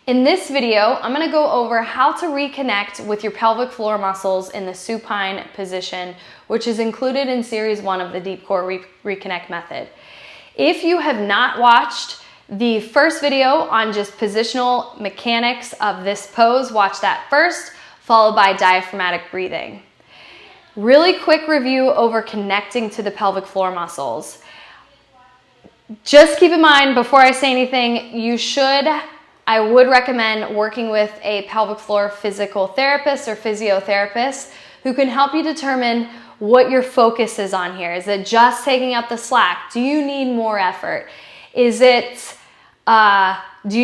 In this video, I'm going to go over how to reconnect with your pelvic floor muscles in the supine position, which is included in series 1 of the Deep Core Reconnect method. If you have not watched the first video on just positional mechanics of this pose, watch that first, followed by diaphragmatic breathing. Really quick review over connecting to the pelvic floor muscles. Just keep in mind before I say anything, I would recommend working with a pelvic floor physical therapist or physiotherapist who can help you determine what your focus is on here. Is it just taking up the slack? Do you need more effort? Do you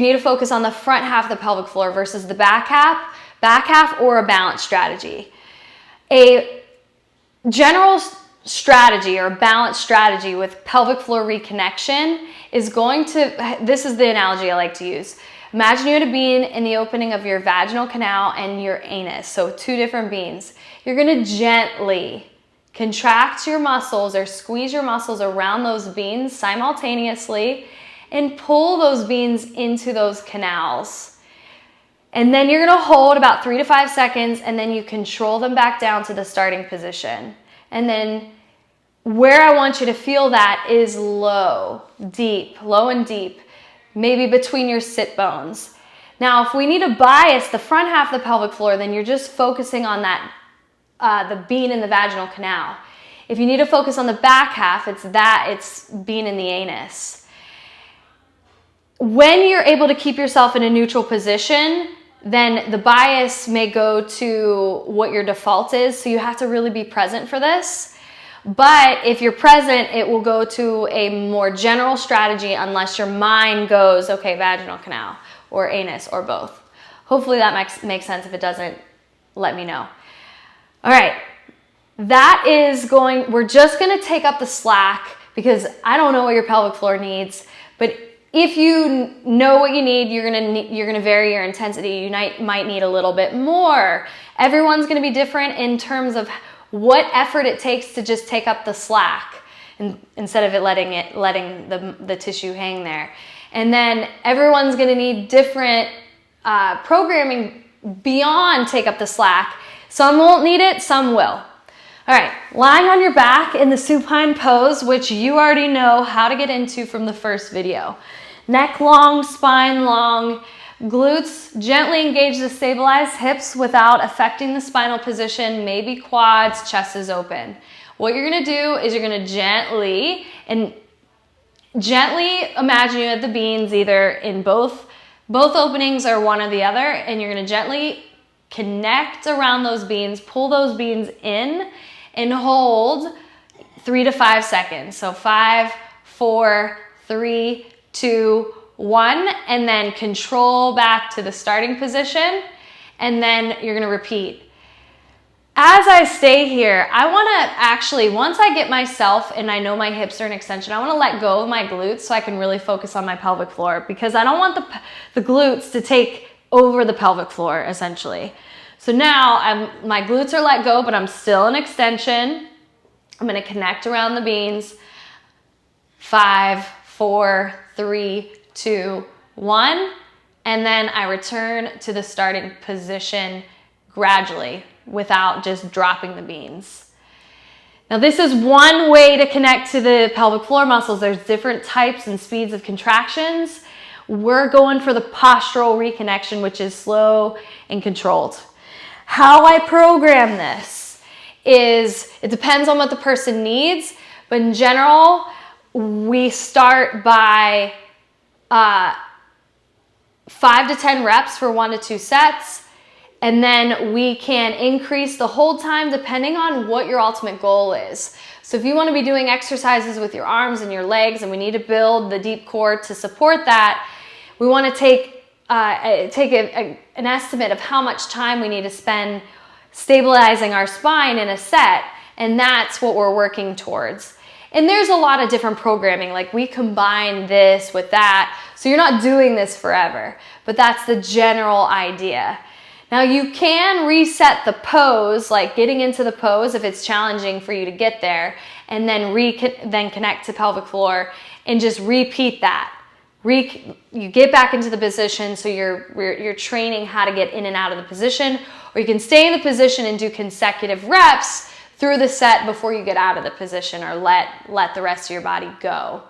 need to focus on the front half of the pelvic floor versus the back half, or a balance strategy? A general strategy or balance strategy with pelvic floor reconnection is this is the analogy I like to use. Imagine you had a bean in the opening of your vaginal canal and your anus, so 2 different beans. You're gonna gently contract your muscles or squeeze your muscles around those beans simultaneously and pull those beans into those canals. And then you're gonna hold about 3 to 5 seconds, and then you control them back down to the starting position. And then where I want you to feel that is low and deep, maybe between your sit bones. Now, if we need to bias the front half of the pelvic floor, then you're just focusing on that, the bean in the vaginal canal. If you need to focus on the back half, it's bean in the anus. When you're able to keep yourself in a neutral position, then the bias may go to what your default is, so you have to really be present for this. But if you're present, it will go to a more general strategy unless your mind goes, okay, vaginal canal or anus or both. Hopefully that makes sense. If it doesn't, let me know. All right, we're just gonna take up the slack because I don't know what your pelvic floor needs, but if you know what you need, you're gonna vary your intensity. You might need a little bit more. Everyone's gonna be different in terms of what effort it takes to just take up the slack instead of letting the tissue hang there. And then everyone's gonna need different programming beyond take up the slack. Some won't need it, some will. All right, lying on your back in the supine pose, which you already know how to get into from the first video. Neck long, spine long, glutes gently engage the stabilized hips without affecting the spinal position, maybe quads, chest is open. What you're gonna do is you're gonna gently imagine you at the beans either in both openings or one or the other, and you're gonna gently connect around those beans, pull those beans in, and hold 3 to 5 seconds. So 5, 4, 3, 2, 1, and then control back to the starting position, and then you're gonna repeat. As I stay here, I wanna actually, once I get myself and I know my hips are an extension, I wanna let go of my glutes so I can really focus on my pelvic floor, because I don't want the glutes to take over the pelvic floor, essentially. So now my glutes are let go, but I'm still in extension. I'm gonna connect around the beans. 5, 4, 3, 2, 1, and then I return to the starting position gradually without just dropping the beans. Now this is one way to connect to the pelvic floor muscles. There's different types and speeds of contractions. We're going for the postural reconnection, which is slow and controlled. How I program this is, it depends on what the person needs, but in general, we start by 5 to 10 reps for 1 to 2 sets, and then we can increase the hold time depending on what your ultimate goal is. So if you want to be doing exercises with your arms and your legs, and we need to build the deep core to support that, we want to take an estimate of how much time we need to spend stabilizing our spine in a set, and that's what we're working towards. And there's a lot of different programming, like we combine this with that, so you're not doing this forever, but that's the general idea. Now you can reset the pose, like getting into the pose if it's challenging for you to get there, and then connect to pelvic floor and just repeat that. you get back into the position, so you're training how to get in and out of the position, or you can stay in the position and do consecutive reps through the set before you get out of the position, or let the rest of your body go.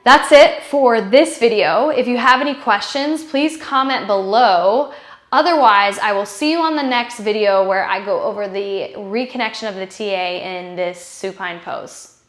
That's it for this video. If you have any questions, please comment below. Otherwise, I will see you on the next video where I go over the reconnection of the TA in this supine pose.